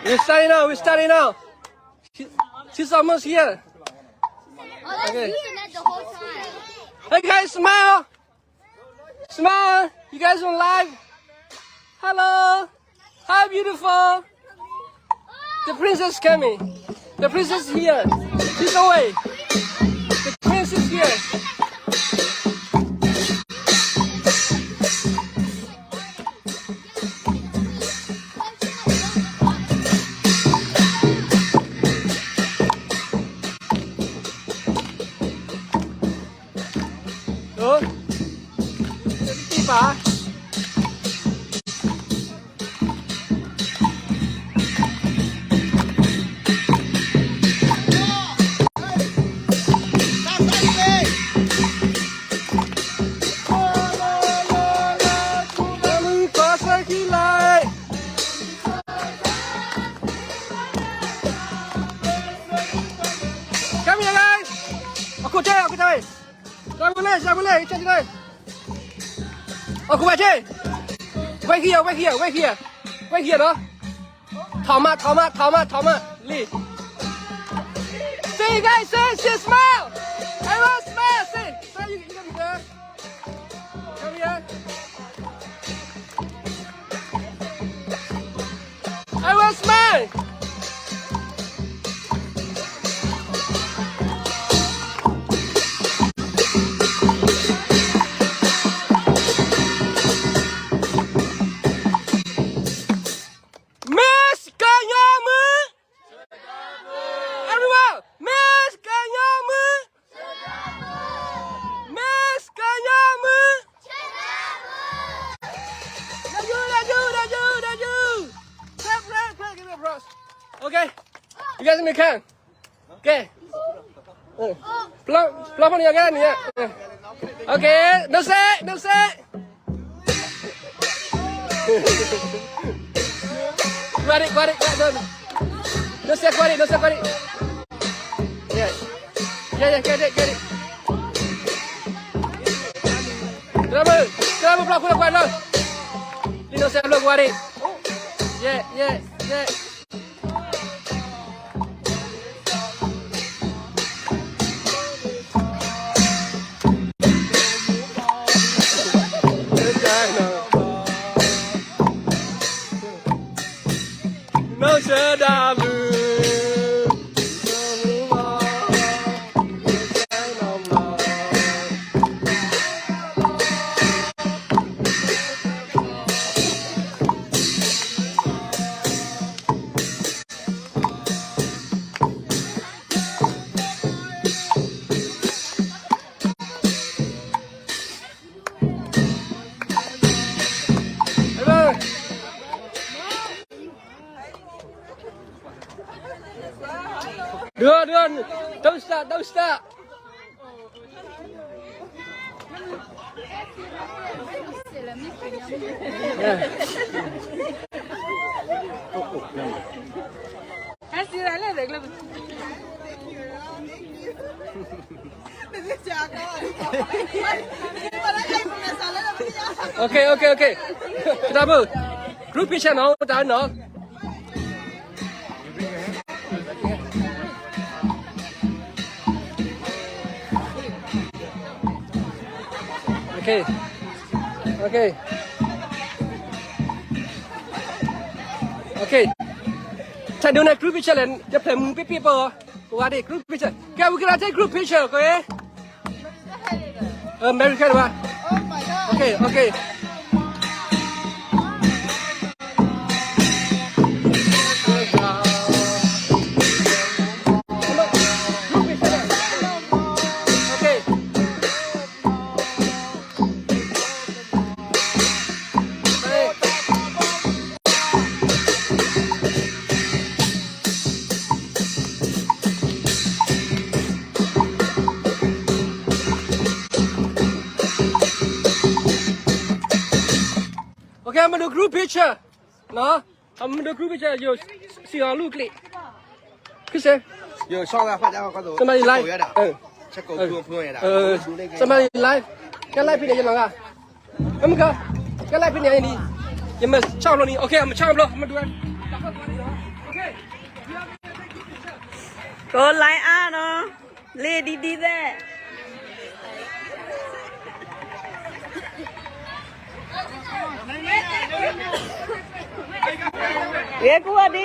We're starting now. We're starting now. She's almost here. Oh, that's using that the whole time. Hey guys, smile. Smile. You guys on live? Hello. Hi, beautiful. The princess coming. The princess here. She's away. The prince is here. Đó. Đi phá. Come here guys. Aku cari. Jangan boleh, cari. Aku baca. Wait here, đó. Thảo mạ, Lee. Say guys, say smile. I want smile. Say, you can be there. Come here. I want smile. Miss Knyawmu. Everyone, Miss Knyawmu. Miss Knyawmu. Laju. Clap, give me applause. Okay, you guys make can. Okay. Plop on your gun, yeah. Okay, no say. Kuarit. No say kuarit. Yeah, get it. Kenapa pelak kuat lo? Lino saya belum kuarit. Yeah. No sedamu. Dua. Don't start. Okay. Kenapa? Group picture no, dah no. Okay.ฉันดูใน group picture เลยจะเพิ่มมึงปิ๊บๆป่ะว่าดิ group picture แกวิกฤตใจ group picture ก็เอ๊ะAmerican วะ Okay. Okay, I'm gonna do group picture. No, I'm gonna do group picture. Yo, see our look like. Kisa. Yo, xong ra phải ra có đồ. Somebody live. Chắc có phương này đã. Somebody live. Cái live pin này làm à? Em cơ. Cái live pin này đi. Nhưng mà chào luôn đi. Okay, I'm chào luôn. I'm gonna do it. Okay. Cô lại à nó lê đi đi đấy ghé cua đi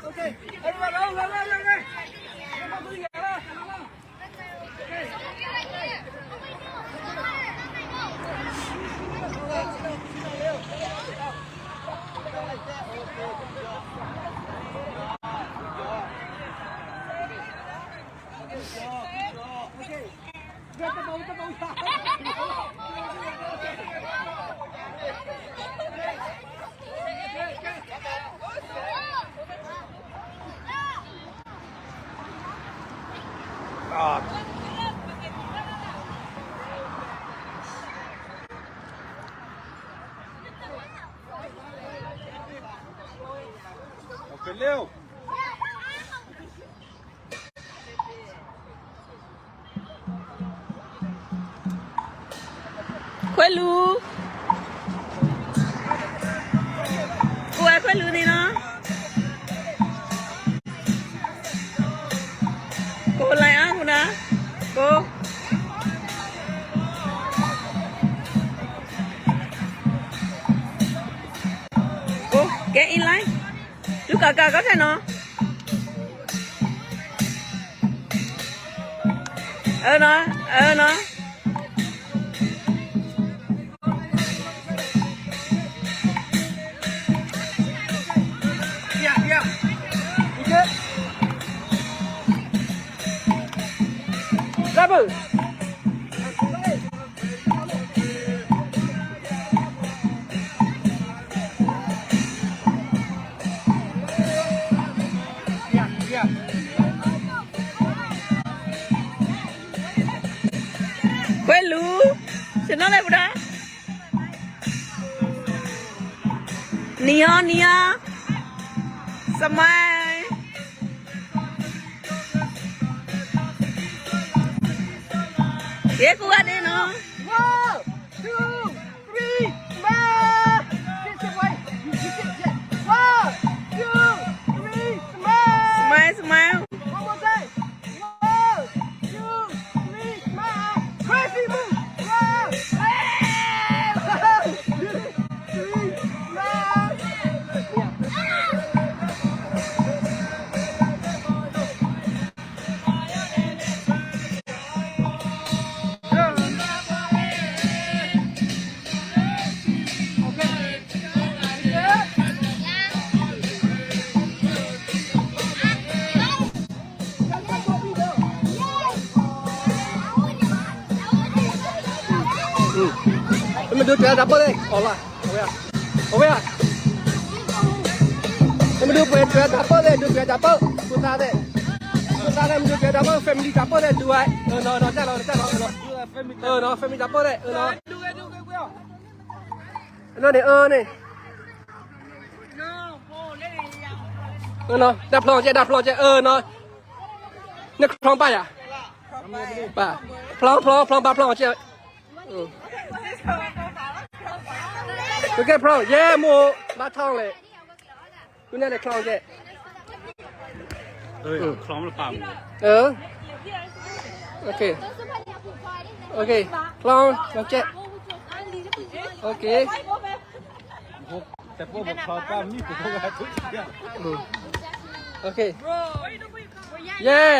Okay. Everyone, go. Okay, Leo. quay lú quay lú đi nó cô lại á cô đã cô get in line lúc cả có thể nó nó Yeah. Okay. Double. Yeah. quay lú xin nó đây bữa nia smile ghé cô đi nó 1, 2, 3, smile. Sit way. You sit. 1, 2, 3, smile. smile One more time. 1, 2, 3, smile. Crazy move. 1, 2, 3, smile. Mình đưa trẻ double đây. Over à. Mình đưa trẻ double đây, đưa trẻ double. Chúng ta đây mình đưa trẻ double, family double đây, đưa ai. Nó, chắc nó. Nó family double đây. Nó này này. Nó, đạp lon chứ, nó. Nó plong bay à? Ba. Plong ba plong chứ. Okay, plong. Yeah, mua ba thong này. Cái này plong chứ. คล้องหรือเปล่า โอเคลองเจ๊โอเค แต่พวกผมเขาป้ามีผมก็ทุกอย่าง โอเค yeah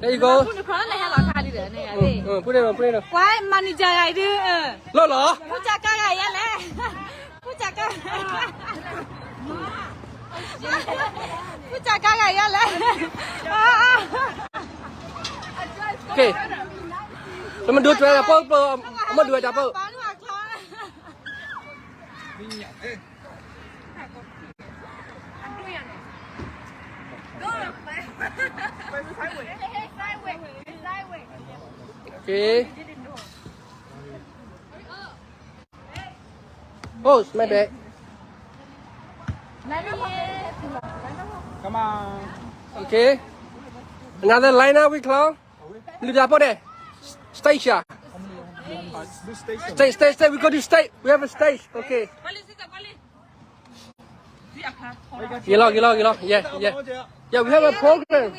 there you go พูดในครั้งไหนฮะหลักการดีเลยเนี่ยพี่ พูดได้หรอไว้มันนี่จะไงดื้อรอเหรอ ผู้จัดการไงยันแหละผู้จัดการไงยันแหละโอเคแล้วมันดูดไปแล้วเปิ้ลมาดูจับเปิ้ล Okay. Oh, my bad. Come on. Okay. Another liner we clown. Lift up on there. Stage. This station. Stay. We go to stage. We have a stage. Okay. Get along. Yeah. Yeah, we have a program.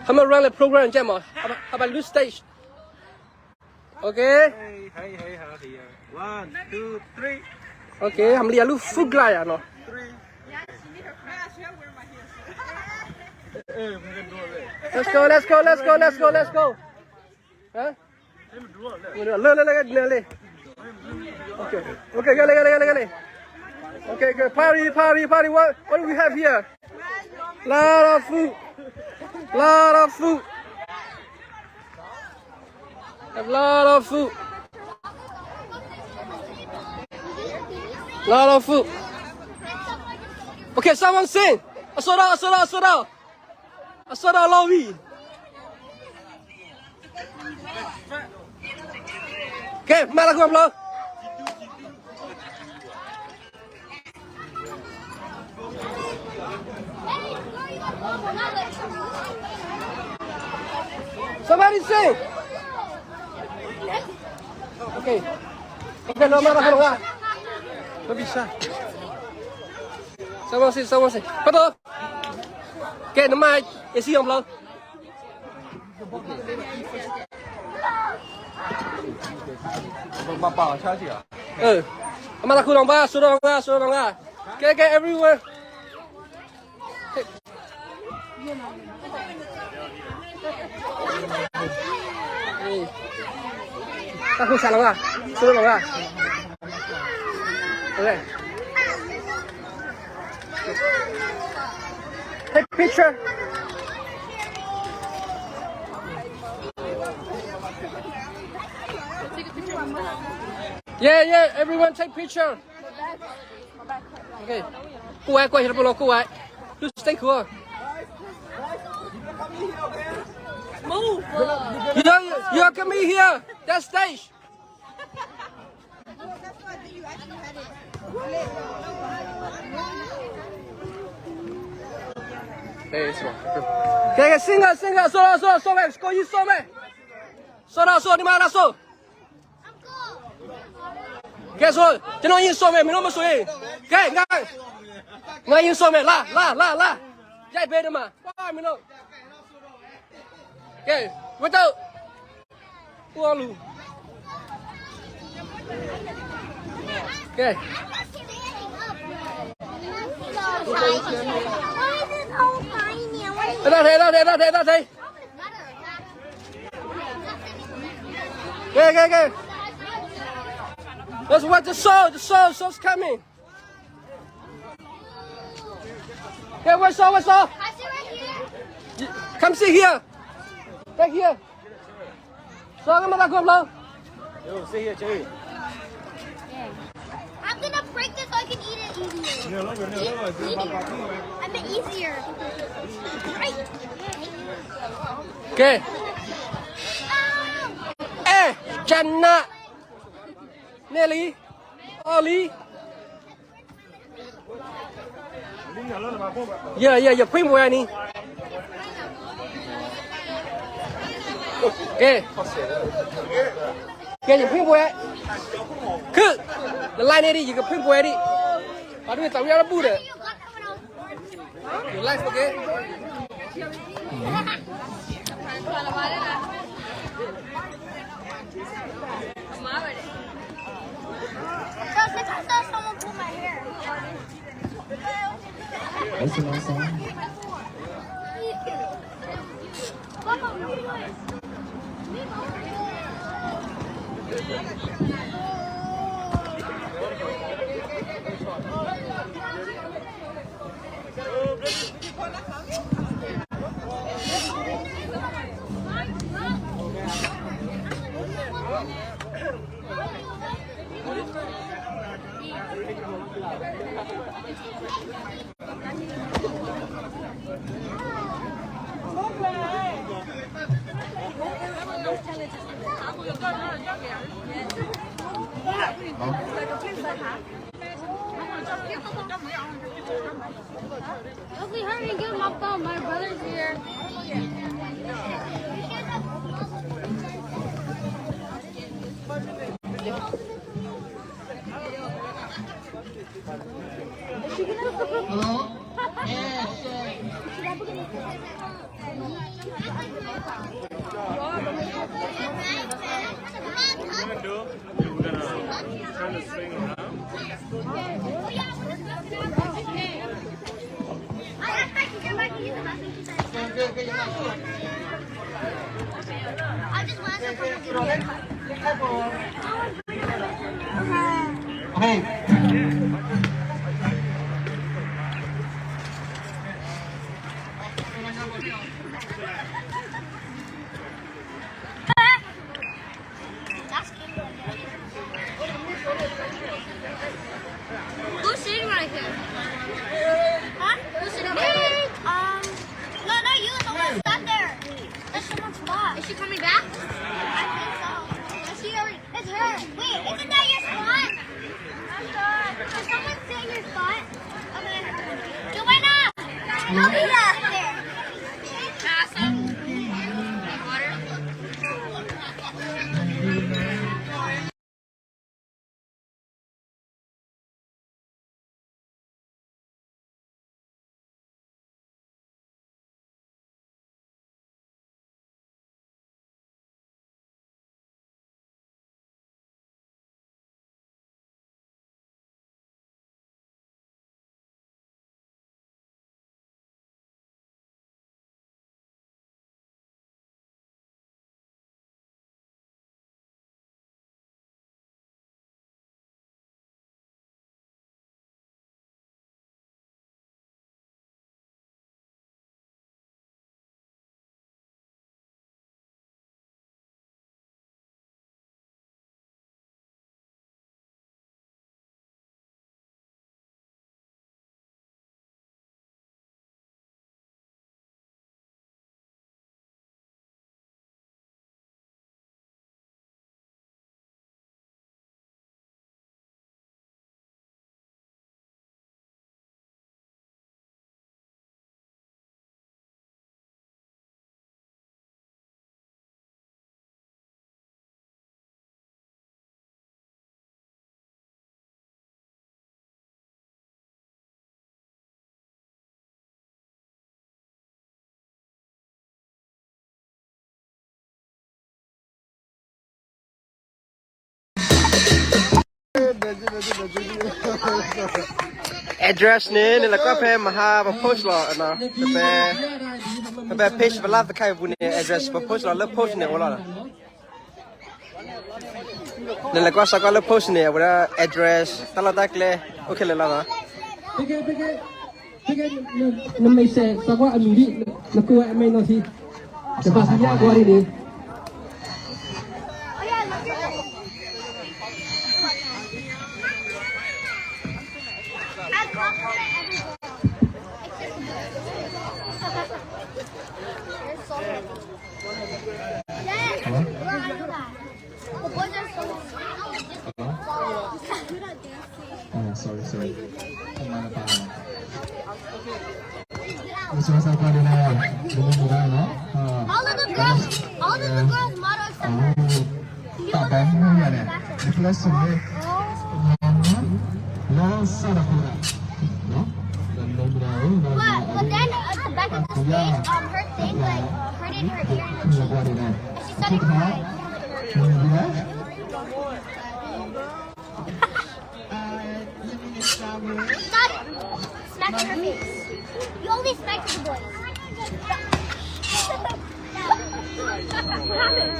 Come on, run the program, Gemma. How about this stage? Okay. Hey. 1, 2, 3. Okay, हम लिया लू फुग लाया ना. 3. Let's go. Huh? Le. Okay, go. Okay. Party. What do we have here? Lot of food. Have lot of food. Okay, someone sing. Asura. Lowi. Okay, mana aku upload. Somebody sing. Okay, no, mana aku lah. Tak bisa. Someone sing. Betul. Okay, nama isi yang upload. Bapak charge ya. Mana aku nombor, suruh nombor. Okay, everyone. Aku salah lah, suruh nombor. Okay. Take picture. Yeah, everyone take picture. Okay. Cô ai quay cho nó cô ai. You stay cool. Move. You're coming here. That stage. Okay, singer. So man, go you so man. So di mana so? Okay, so, jangan ingin so man, minum masuk eh. Okay, ngai ingin so man, lah. Jai beda mah. Wah, minum. Okay, betul. Walu. Okay. Đây. Okay. Let's watch the show. The show's coming. Okay, where's show? I sit right here. Come sit here. Back here. So, come on, come on. Yo, sit here, Jerry. I'm gonna break this so I can eat it easier. I mean easier. Right. Okay. Jannah. Nelly. Ollie. Yeah, pin boy ni. Okay, những phim boy. Cứ, line này đi, những phim boy đi. Bà đuôi tao ra bù đấy. You like okay? I saw someone pull my hair. That's a nice song. Hopefully, hurry and give him my phone. My brother's here. Hello? I just want to Okay. Who's sitting right here? Huh? Who's sitting right here? No, not you. Someone sat there. That's someone's spot. Is she coming back? I think so. Is she already? It's her. Wait, isn't that your spot? I'm sorry. Did someone sit in your spot? Okay. Joanna! I'll be back there. address ni là có phải mà ha và post lo nó về page và live cái vụ này address và post lo lớp post này ổn là nên là có sao có lớp post này và address ta là tag le ok là mà nó mới sẽ sao có anh đi nó cứ em mới nói gìจะภาษายากกว่านี้ sorry. Kemana Pak? Usaha apa dia nak? Belum buka no? All of the girls model except her. Tak bangun ya ni. Di kelas ni. Lo sana pula. No? Dan berau. But then at the back of the stage, her thing like hurt in her ear and she started crying. Stop smacking her face. You only smack the boys.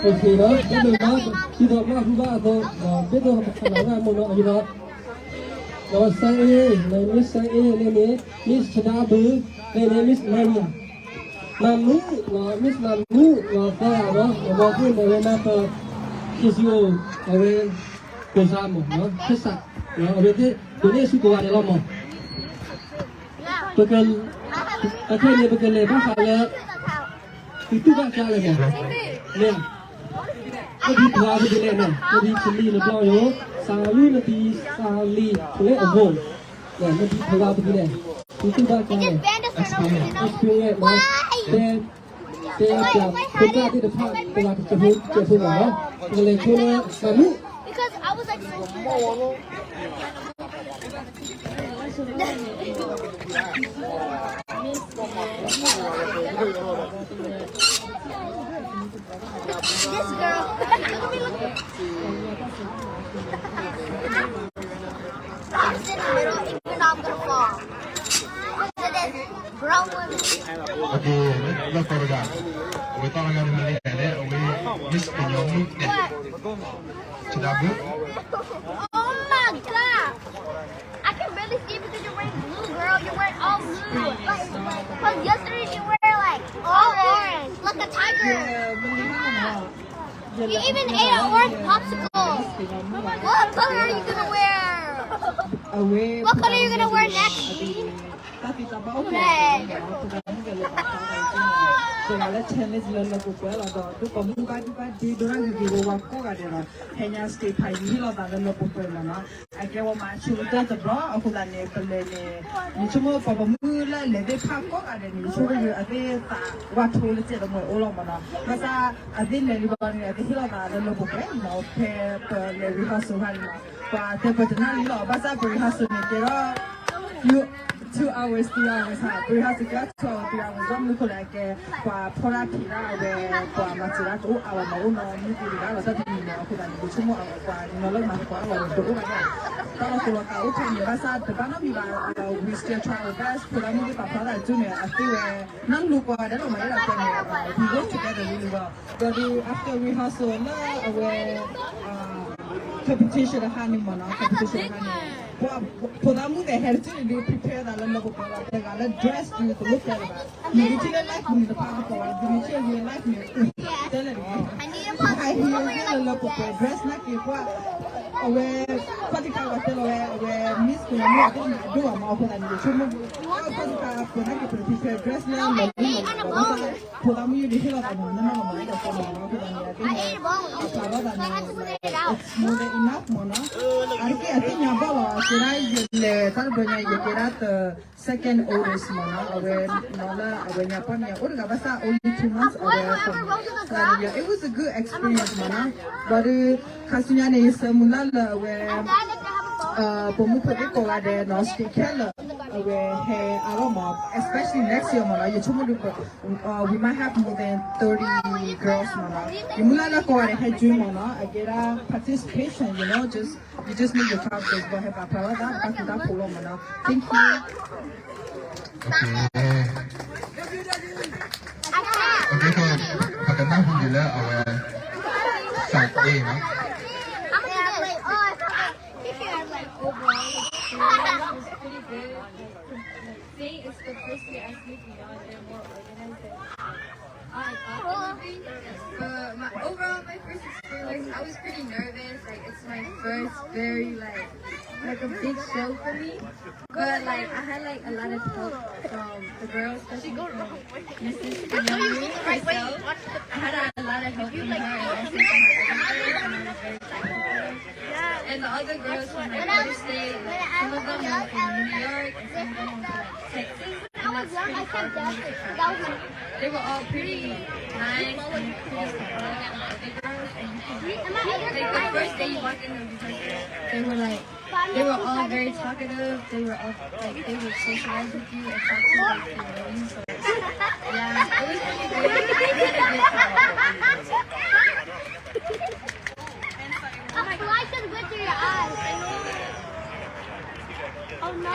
Ok đó, biết được đó, khi đó mà không ba thôi, biết được học nào ra một nọ gì đó. Rồi sang E, này Miss sang E, này này Miss Chada Bứ, này Miss Mania. Nam nữ, là Miss Nam nữ, là ta đó, là một cái này là tờ KCO, ở bên Quỳ Sa một nó khách sạn, ở bên cái tụi này suy nghĩ là một. Betul, akhirnya betul bác phải itu bác ra là nè, nó đi qua cái này nè, nó đi chili nó bao nhiêu, sali nó đi sali, lấy ở vùng, nè nó đi qua cái này. itu dah They kan just banned us for no reason. I was experience like, no why? dia macam kita di depan telah terjebak lah oleh kuna kami Because I was like so small. This girl. Look at me, look at me. I'm in the middle, even though I'm gonna fall. Look at this. Grown women. Okay, let's go down. We thought I got to make that. We Miss Knyawmu. What? Knyawmu. Oh my god! I can really see because you're wearing blue, girl. You're wearing all blue. Because yesterday you were like all orange, like a tiger. You even ate an orange popsicle. What color are you gonna wear? What color are you gonna wear next? Red. Segala challenge lo kukuh lo tu kamu di dorang di luar kau ada lo hanya stay pai ni lo dah lo kukuh mana akhirnya wa macam tu tu bro aku dah ni beli ni cuma papa mula lede pak kau ada ni cuma ada tak waktu le je lo orang mana masa ada ni luar ni ada hilang dah lo kukuh mau pe le rehearsal hari ni pa te perjalanan lo masa rehearsal ni kira you 2 hours, 3 hours ha. Rehearsal kita 2 hours, 3 hours. Jom lupa lagi. Pa pora pira we pa macam tu awal mau ni pira lo tadi ni aku dah ni cuma pa ni lo macam awal tu kan. Kalau kalau kau kan ni rasa depan ni we still try our best. Pura ni pa pora tu ni after we nang lupa ada lo macam apa ni. We go together really well. Jadi after rehearsal lah we competition hani mana competition hani. Podamu deh hari tu dia prepare dah lalu bukan lah, kalau dress ni tu look at it. Ni cina life ni depan aku, ni cina life ni. Telah ni. I hear dia lalu bukan dress nak kita. Awe, ketika waktu awe miss punya mu aku ni dua mau pun ni. Cuma ketika aku nak kita prepare dress ni lalu podamu ni dia hilang kan, mana mana ada sama aku ni. Kalau dah ni, it's more than enough mana. Artinya bawa. Kira le tal banyak je kira second oldest mana awe nala awe nyapa ni orang bahasa only 2 months awe it was a good experience mana baru khasnya ni semula awe pemuda ko ada nostalgic kela awe he aroma especially next year mana you cuma we might have more than 30 girls mana imula ko ada he June mana kira participation you know you just need your confidence go ahead apa dah kita follow mana thank you Okay, so pagkatapos pun nila our side A, no? Saying it's the first day I sleep, you know, they're more organized than I thought they would be. Overall, my first experience, I was pretty nervous. Like, it's my first very, like a big show for me. But, like, I had, like, a lot of help from the girls, especially from Mrs. Knyawmu herself. I had a lot of help from her and also from my organizers, and I was very thankful for her. And the other girls from my other state, like, some of them were from New York, and some of them were from, like, Texas. And that's pretty far from me to travel. They were all pretty nice and pretty supportive and the girls. And like the first day you walked in the rehearsal, they were all very talkative. They were all like they would socialize with you and talk to you like they know you. So yeah, it was pretty great. I had a good time. Oh my God, I can wet through your eyes. Oh no.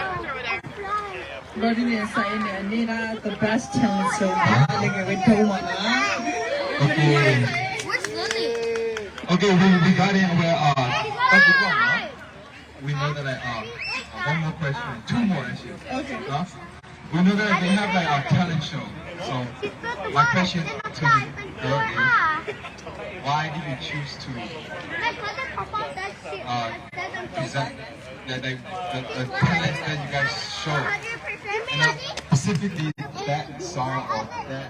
Body ni saya ni dah the best challenge so far. Lagi wait kau mana? Okay. Where's Lily? Okay, we got in where we know that one more question, 2 more actually. Okay. We know that they have like a talent show. So my question to you girl is, why did you choose to present the talent that you guys show? And specifically that song or that.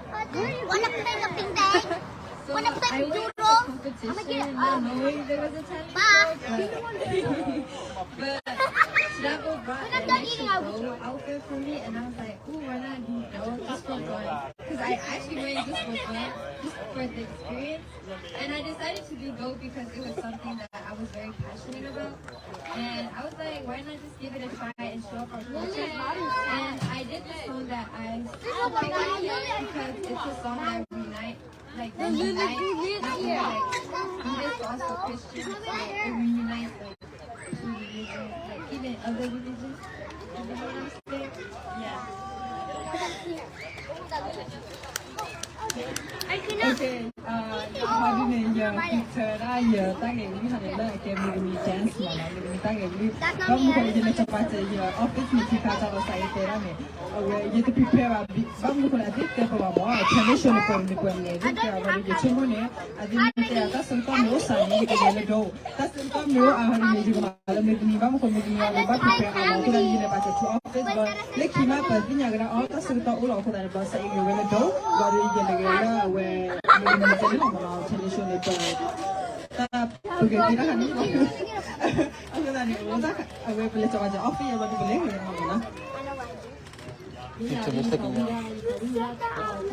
Wanna play the ping pong? Wanna play doodle? Competition, not knowing there was a talent show, but Chidabo brought an extra bow outfit for me, and I was like, ooh, why not do bow just for fun? Because I actually went just for fun, just for the experience. And I decided to do bow because it was something that I was very passionate about. And I was like, why not just give it a try and show up our culture? And I did the song that I picked because it's a song that reunite, like not only like Buddhists but also Christians, so it reunites like two religions, like even other religions. You know what I'm saying? Yeah. Okay, how do you picture that you target we have a lot of we dance mala we target we come ko je na chapate je office ni tikata lo sai tera me we je prepare a bit come ko na dite ko ba traditional ko ni ko ni dite a ba je chumo ne adin te ata sun ko mo sa ni ke le do ta sun ko mo a ha ni je ko ala me ni ba mo ko me ni ba prepare a ko na ni ne ba to office ba le kima pa dinya gra a ta sun ko ulo ko na ba sa i we le do ba ri je le gra we ni te no ma traditional ko ta porque tira hani aku dah ni orang tak aku boleh coba je office yang baru boleh mana Kita mesti kena.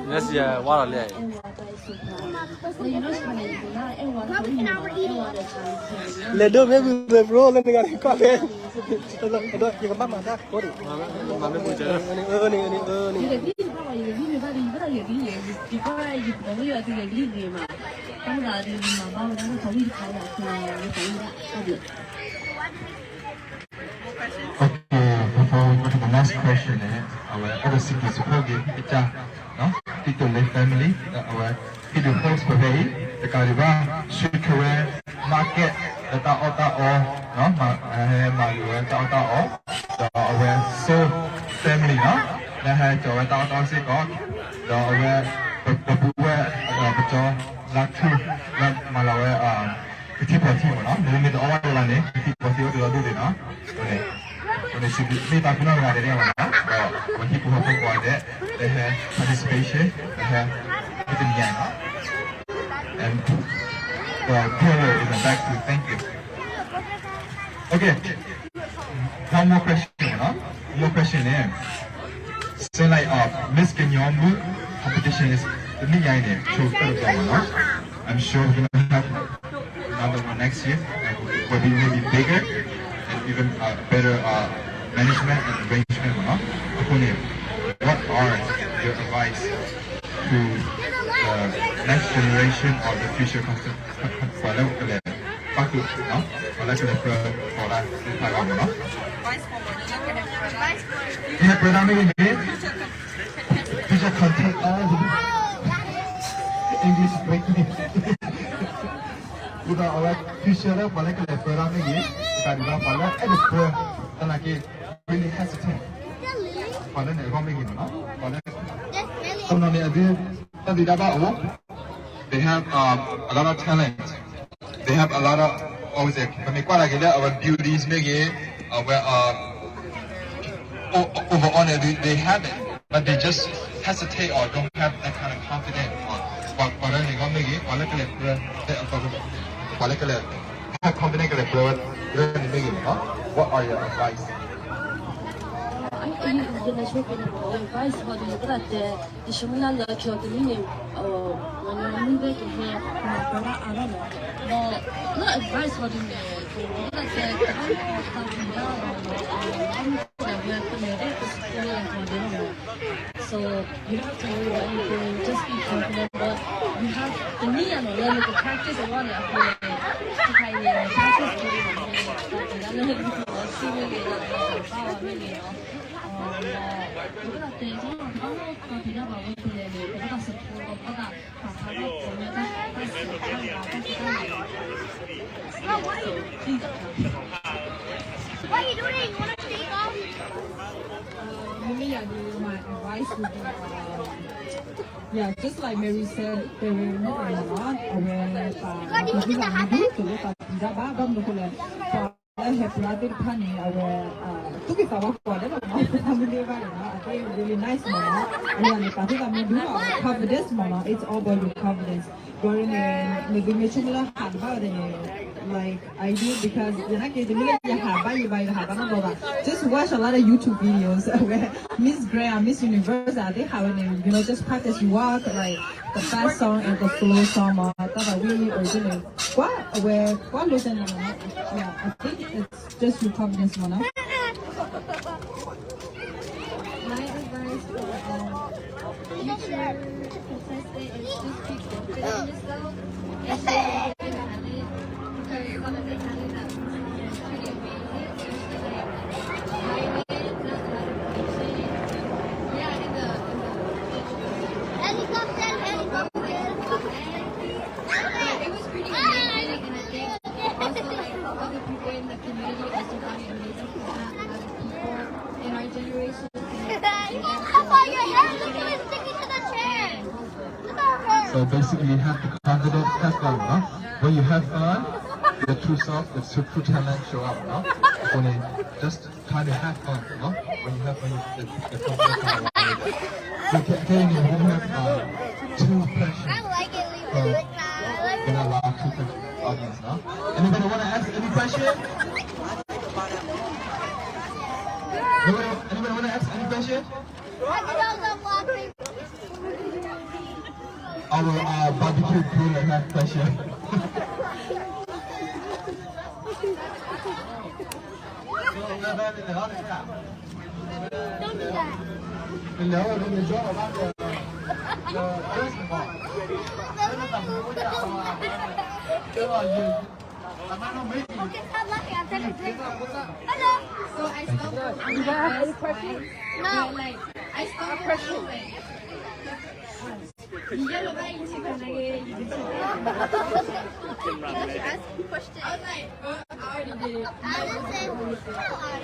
Nasi ya, wala le. Le do me le bro le dengan kau le. Ada yang apa mana? Kau ni. Mana pun jalan. Ni. ，before we go to the next question, our other cities program kita, no, kita live family, our kita host parade, dekat di bawah street career market, dekat otak no, malu dekat otak our so family, no, dah coba otak sih kau, our berbuat, betul, laku, malah kita parti mana, ni awal lah ni, kita parti ada dulu ni, no, boleh. Ni tak pernah ada dia mana. When people have gone there, they have participation, they have itu ni kan. And the prayer is back to thank you. Okay, one more question, no? One more question here. So like Miss Knyawmu competition is the ni yang ni, so I'm sure we're gonna have another one next year, will be maybe bigger and even better. Management and arrangement, what are your advice to the next generation or the future English breaking. Udah awak future balik ke level lagi, kita dah balik ada lagi. Really hesitant. Pada ni kau begini, no? Pada kalau ni ada di dalam they have a lot of talent. They have a lot of what was it? Kami kuat lagi dah our beauties begini, where overall they have it, but they just hesitate or don't have that kind of confidence. Pada ni kau begini, pada kalau have confidence kalau ni begini, no? What are your advice? I generation advice for the that the Shimala Children when you move to here, I don't know. But not advice for the so you don't have to worry about anything, just be confident, but you have the need and learn to practice a lot of What are you doing? You want to take off? Maybe my advice would be, yeah, just like Mary said, they will not aware have rather funny took it our really nice mama. And confidence mama, it's all about your confidence. maybe me chumla haba de like I do because when I get the minute you haba you buy the haba just watch a lot of YouTube videos where Miss Graham, Miss Universe, they have just practice you walk like the fast song and the slow song. That we originally what listen yeah I think it's just your confidence one. My advice for future contestant is just keep confident in yourself and show that you can have it because some of the talent that is pretty amazing, especially like Diamond, not a lot of patience. Yeah, in the Helicopter. it was pretty amazing, and I think also like other people in the community also found it amazing because not a lot of people in our generation. So basically, you have the confidence, have fun, no? When you have fun, the true self, the true talent show up, no? When you just try to have fun, no? When you have fun, the confidence comes along with it. So can you have two questions? I like it. In a lot of two audience, no? Anybody want to ask any question? Anybody want to ask any question? Our barbecue crew have question. Don't do that. Okay, stop laughing. I'm trying to drink. Hello. So I stumbled on my best friend. No. Like I stumbled on like 이걸로 봐 인치 가능해 이제 Ask questions. I was like, I already did it.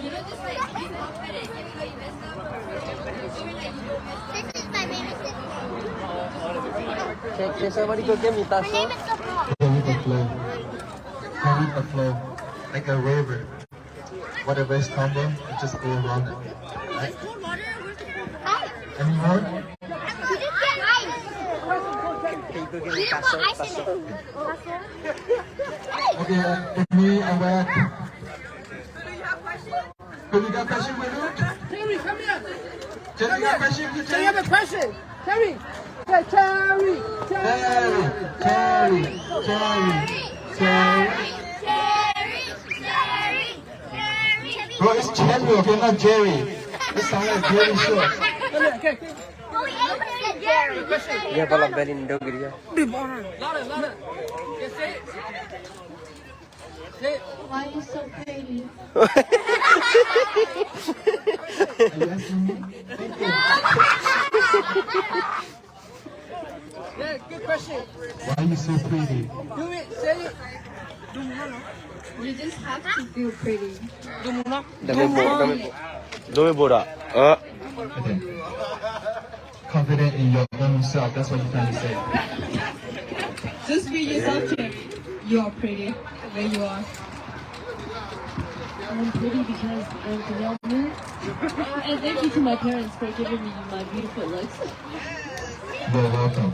You know, just like be confident, even though you messed up, or whatever, you're like you don't mess up. This is my baby sister. Can somebody go get me Her that name song? is Sophia. Go with the flow. Go with the flow. Like a river. Whatever is tumble, you just go around it. Right? Any more? You just get ice. Can you go get me You that put song? ice in it. Okay, with me and where? Could you got question with you? Terry, come here. Jenny got question? Terry, I have a question. Terry. Hey, Terry. Terry. Bro, it's Cherry, okay, not Jerry. This sounds like Jerry short. Come here, okay. Jerry. Yeah, but I'm very in Dogri. Louder. Yes, say it. Say it. Why are you so pretty? Are you asking me? Thank you. Yeah, good question. Why are you so pretty? Do it. Say it. You just have to feel pretty. 너왜 보라? Okay. Confident in your own self, that's what you're trying to say. Just be yourself, Kim. You are pretty where you are. I'm pretty because I'm Knyawmu. And thank you to my parents for giving me my beautiful looks. You're welcome.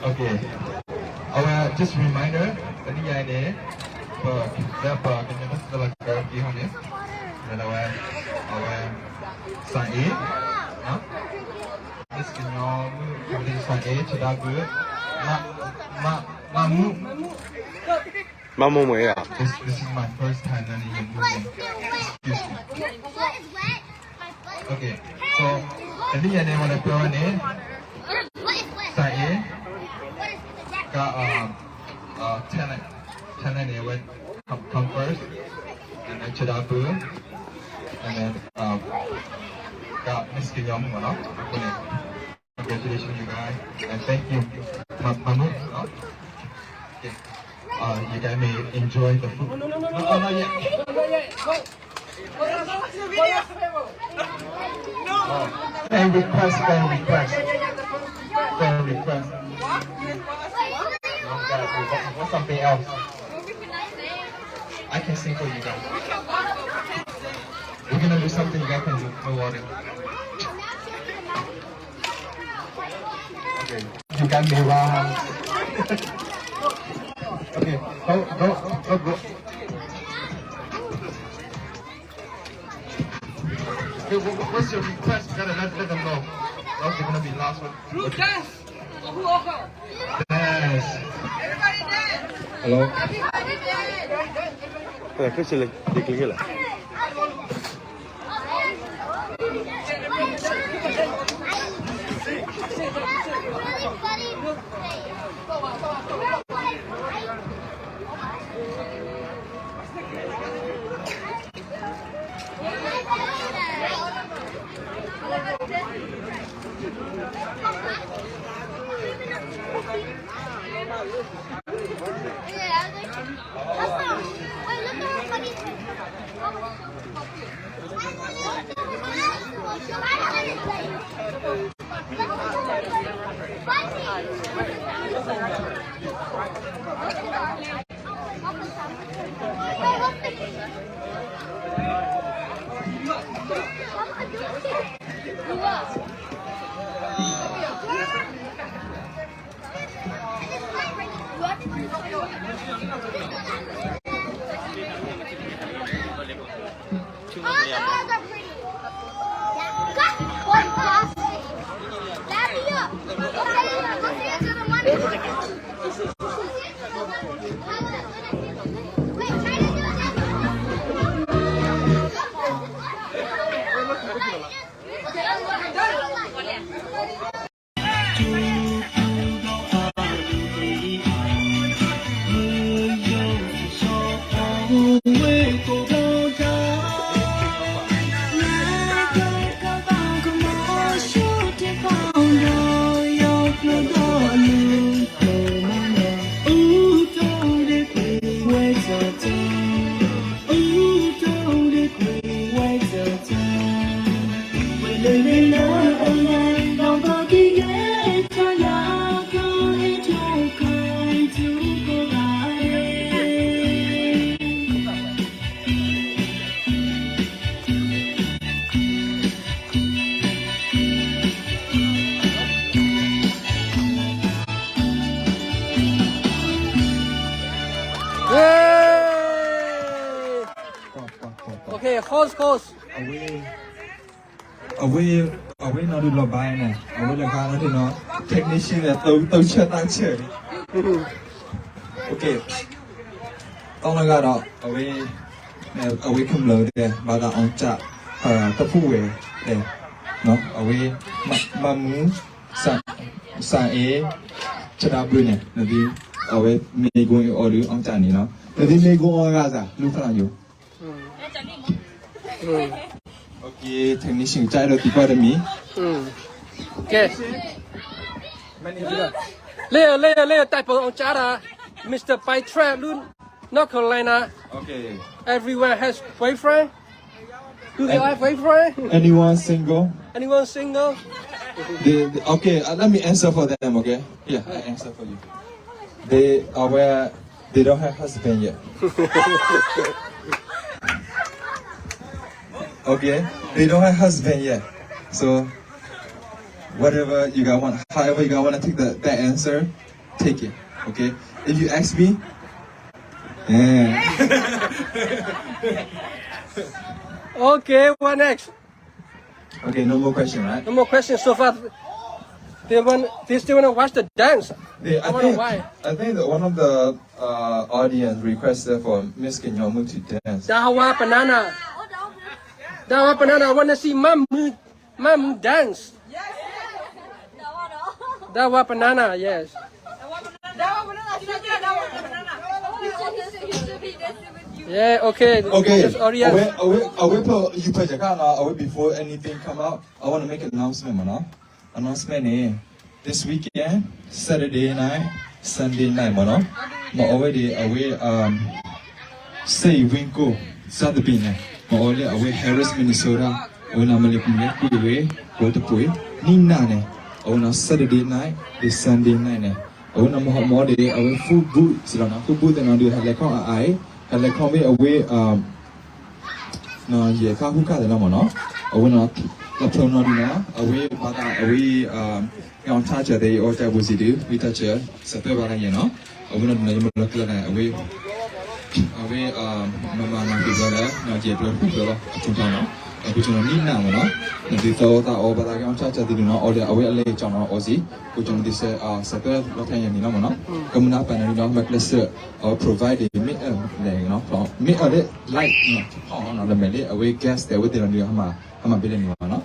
Okay. Just a reminder, tadi yang ini, berapa kenyang setelah kaki ini, adalah saya, Miss Knyawmu, kemudian saya sudah Knyawmu. 마모 뭐야? This is my first time learning your movement. Excuse me. What is wet? My foot. Okay. So tadi yang dia want to go ni, What is wet? saya What is wet? got talent ni went come first, and then Chadabu, and then got Miss Knyawmu, no? Congratulations, you guys, and thank you, Mamu. No? Okay. You guys may enjoy the food. No, not yet. Fan request. What's something else? I can sing for you guys. We're gonna do something you guys can do. No worry. Okay, you can move on. Okay, go. Okay, what's your request? You gotta let them know. Else they're gonna be last one. Group dance. Who also? Yes. Everybody dance. Hello. Everybody dance. Cái gì đi kia là Yay! Okay, host. Away nó được lọt bài này, away là ca nó thì nó technician là tàu chưa tăng trưởng. Ok, tao nói ra đó, away không lớn đây, bà đã ông chạ, tập phụ về đây, nó away mà muốn sa e chả đáp bữa này, nên đi away mấy người ở đây ông chạ này nó, nên đi mấy người ở ra, lúc nào vô. Okay, technician chạy rồi thì qua đây mi. Okay. Leo type of chara, Mr. Pai Trap luôn, North Carolina. Okay. Everywhere has boyfriend. Do they have boyfriend? Anyone single? Anyone single? Okay, let me answer for them. Okay. Yeah, I answer for you. They are where they don't have husband yet. Okay, they don't have husband yet. So whatever you guys want, however you guys want to take that answer, take it. Okay. If you ask me, yeah. Okay, what next? Okay, no more question, right? No more questions so far. They still wanna watch the dance. I wonder why. I think that one of the audience requested for Miss Knyawmu to dance. Dawa banana. I wanna see mom dance. Dawa banana, yes. Yeah, okay. Okay. Just audience. You put your car now. Before anything come out, I want to make an announcement, man. Announcement this weekend, Saturday night, Sunday night, man. Already away say Winko, Saturday night. Away Harris, Minnesota. Ona malipnya kuwe, go to pui. Nina ne. Ona Saturday night, this Sunday night. Ona more day away full boot. Silana full boot and I do have like I. And like come away no yeah ka huka de la mo no away no la phone no na away bata away yang charge they or that was it we touch sepe bara ye no abuna na yimo lakla na away mama na bizara na je blo blo chunta noအခုကျွန်တော်နီးနာမနော်ဒီတော့တာအော်ဘာသာကောင်ချာချာဒီနော်အော်ဒီအဝဲအလေးကျွန်တော်အော်စီကိုကျွန်တော်ဒီစပယ်လောက်ထိုင်ရနေနော်မနော်ကမ္ဘာပန်နယ်နော်မကလစ်အော် provide မိလေနော်မိအော်လေ light နော်ဟောနော်လည်းလေအဝဲ gas တဲ့ဝတ်တယ်နော်ဟမှာပြနေနော်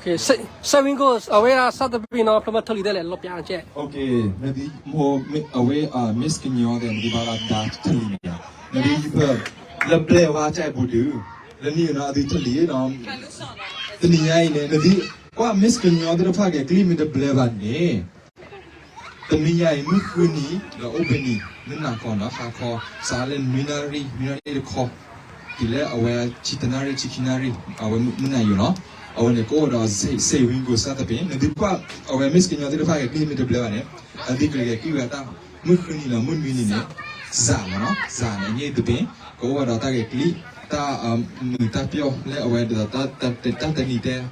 Okay, seven goes away. Sat the pin off from a totally there. Lop yang check. Okay, maybe more away miss Knyawmu then di bala da tali ya. Maybe the play wa chai budu. Le ni na di tali no. Tani ai ne maybe wa miss Knyawmu de pha ke clean the play ba ne. Tani ai mu ku ni la open ni na ko na kha kho silent minery de kho. Di le away chitanari chikinari away mu na you know. Awan ko da say wing go sa ta pin di pa awan miss Knyawmu de pha ke clean the play ba ne. Adi ke ki wa ta mu ku ni la mu mi ni ne. Za ma no za ne ni de pin ko wa da ta ke clean ta ta pyo le away da ta ni te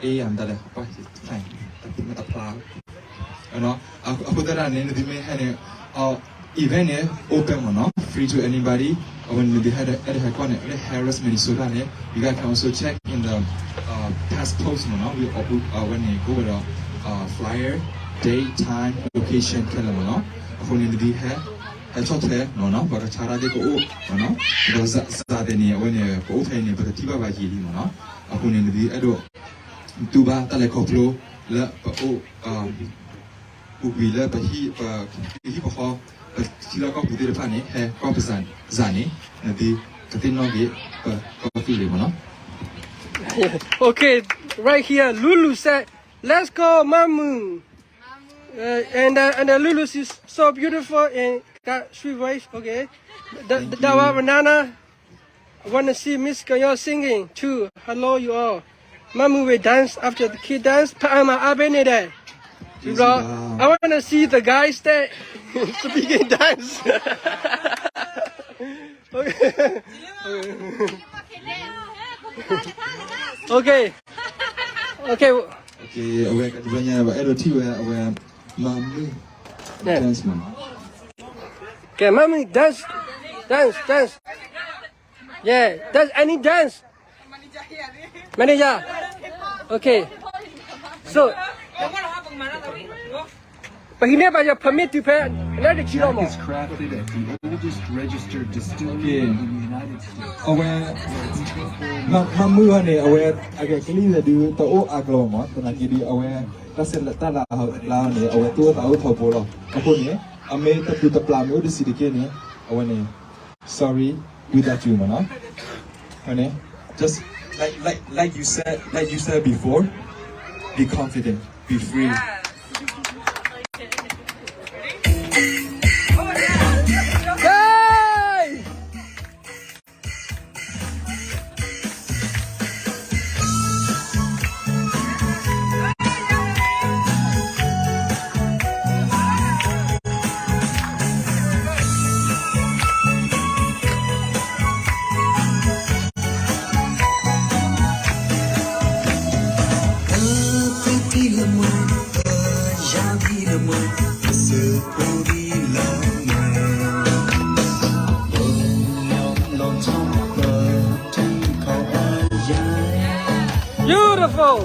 e am da le pa sai ta ta pla no aku da ne di me ha ne event ne open no free to anybody when they had at Harris Minnesota ne you guys can also check in the past post no we when they go with a flyer date time location kala no aku ne di ha chot the no no ba chara de ko no do za de ni when ko thai ni ba ti ba ji li no aku ne di ado tu ba ta le ko flo la ba ubi la ba hi ba kho ti la ko bu de pa ni he ko pa san za ni na di ka tin no ge ba ko fi le no. Okay, right here, Lulu said, "Let's go, Mamu." And Lulu is so beautiful and got sweet voice. Okay, that was banana. I want to see Miss Knyawmu singing too. Hello, you all. Mamu will dance after the kid dance. Pa'ama abene there. I want to see the guys that speaking dance. Okay. Okay. Okay, awak kat banyak awak ada tiu awak Mamu dance man. Okay, Mamu dance. Yeah, dance any dance. Manager. Okay. So. But he never had permit to pay another kilo more. Is crafted at the oldest registered distillery in the United States. Awak Mamu ni awak agak kali dah du tahu aglo mah, tanah kiri awak rasa letak lah ni awak tu tahu tahu bola. Apa ni? Ame tapi tu pelan udah sedikit ni awak ni. Sorry, without you mana? Ni just like you said before, be confident, be free. Beautiful.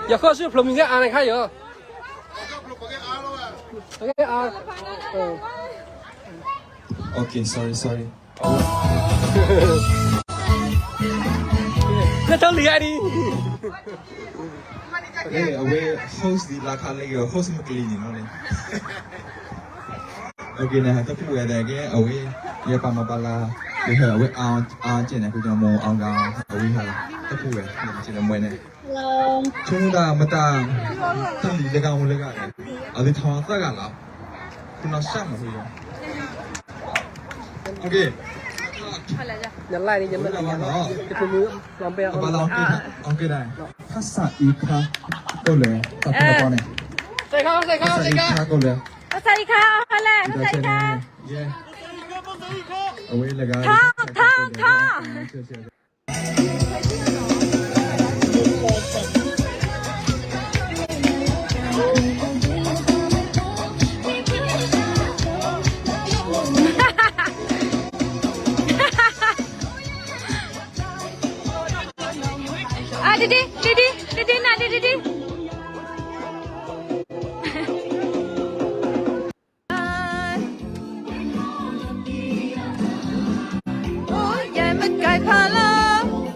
อย่าข้อชื่อพลมิงแค่อะไรค่ะเหรอโอเคOkay, sorry. 那真厉害的。we host the la kha le host ma kli ni no le. Okay, na ta pu ya da ke awe ye pa ma pa la we ha we a jin na ku jo mo aung ga awe ha ta pu ya ni jin na mwe ne. Hello. Chung da ma ta ta li le ga mo le ga. A di thong sa ga la. Ku na sha ma hu yo. Okay. ยันไล่นี่ยันไม่ได้จะเป็นมือลองไปเอา Okay ได้ภาษาอีกครั้งก็เลยตัดตัวเนี่ย ใส่ข้าว ภาษาอีกครั้งก็เลย ใส่ข้าวอะไรใส่ข้าว เอาไว้เลยกัน ท่อ Didi na Didi Hãy subscribe cho kênh Ghiền Mì Gõ để không bỏ lỡ những video hấp dẫn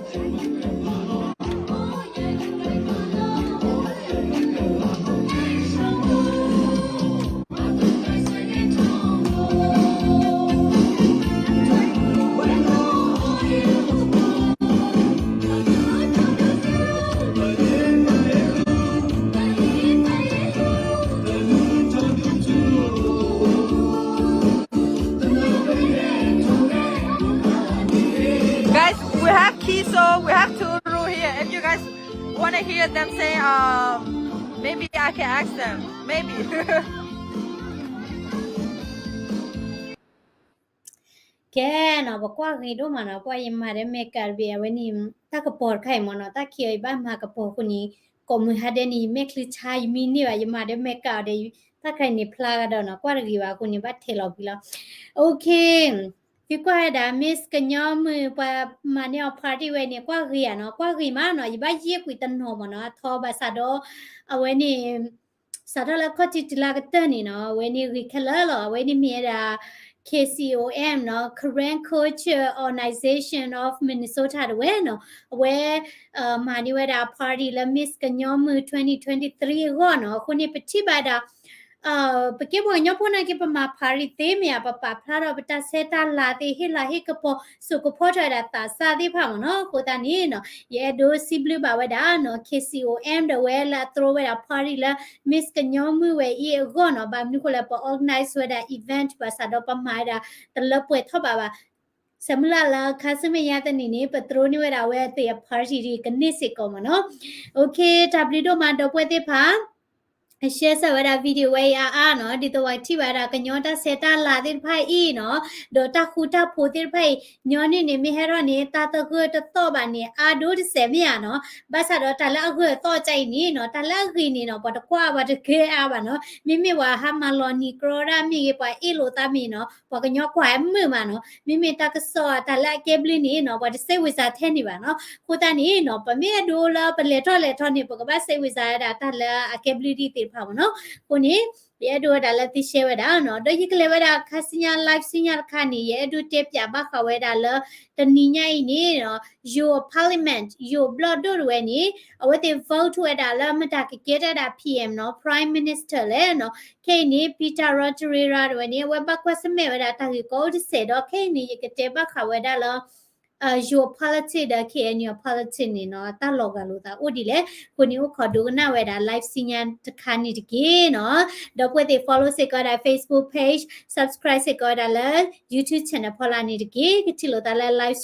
Guys, we have KCOM, we have two rule here. If you guys want to hear them say, maybe I can ask them. Maybe. แกเนาะบอกว่าคือดูมาเนาะว่ายังมาได้เมกาเบียไว้นี่ถ้ากระปอดไข่หมอเนาะถ้าเคียบ้านมากระปอคนนี้ก็มือหาเดนี่เมคลิชายมีนี่ว่ายังมาได้เมกาได้ถ้าใครนี่พลาดเนาะกว่ากี่ว่าคนนี้บัดเทลอพี่แล้วโอเคพี่กว่าได้มิสกันยอมมือปะมาเนี่ยปาร์ตี้ไว้เนี่ยกว่าคือเนาะกว่าคือมาเนาะยี่บ้าเยี่ยกุยตันหอมเนาะทอบาซาโดเอาไว้นี่ซาโดแล้วก็จิตลากเตอร์นี่เนาะไว้นี่คือแค่ละไว้นี่มีอะไรKCOM เนาะ Korean Culture Organization of Minnesota ด้วยเนาะwhere มานี่ว่า party และ Miss กันยอมมือ2023ก็เนาะคนนี้ไปที่บ้านปะเก็บบ่ยอพูนะเก็บมา party เต็มอ่ะปะพลาดไปตาเซตาลาติฮิลาฮิกปอสุกพอถอยตาซาดิพาเนาะโคตานี่เนาะเยดูซิบลิบาว่าดาเนาะ KCOM เดเวลาตรวว่า party ละ Miss กันยอมมือเวอีก็เนาะบางนี่คนละปอ organize ว่า event ภาษาดอปมาดาตะละป่วยทบว่าสำหรับเราคัสไม่ยาตันนี้ปตรูนี่เวลาเวที party กันนี่สิก็มาเนาะโอเคทับลิโดมาดอป่วยเตพาเชื่อสวัสดีวิดีโอไว้เนาะดิตัวที่ว่ากันย้อนตาเซตาลาดิไพ่อีเนาะโดตาคูตาโพดิไพ่ย้อนนี่มีให้เราเนี่ยตาตะเกือตะโตบานเนี่ยดูดิเสมีเนาะภาษาเราตาละเกือโตใจนี่เนาะตาละกีนี่เนาะปตะกว่าปตะเกอาบเนาะมีว่าฮามาลอนีกรอรามีไปอีโลตามีเนาะปกันย้อนควายมือมาเนาะมีตากสอตาละเก็บลินี่เนาะปตะเซวิซาเทนี่ว่าเนาะคูตานี่เนาะปะมีดูละปะเลทอนี่ปกบ้าเซวิซาดาตาละเก็บลิดีติพาเนาะคนนี้เดี๋ยวดูดาลติเชวดาเนาะโดยที่เลวดาคาสิญาไลฟ์สิญาคานี่เดี๋ยวดูเทปยาบ้าเขาเวดาละตอนนี้เนี่ยนี่เนาะ your parliament your blood ด้วยนี่เอาไว้ที่ vote เวดาละมันตาเกียรติดา PM เนาะ prime minister เลยเนาะแค่นี้ Peter Rogerera ด้วยนี่ว่าบักว่าสมัยเวดาตาคือก็จะเสด็จแค่นี้ยังเทปบ้าเขาเวดาละyour politics da ke your politics ni no ta logalu ta odi le kuni u khodu na we da live sinyan takhani dike no do pwe te follow se ko da Facebook page subscribe se ko da la YouTube channel phola ni dike ki lo ta la live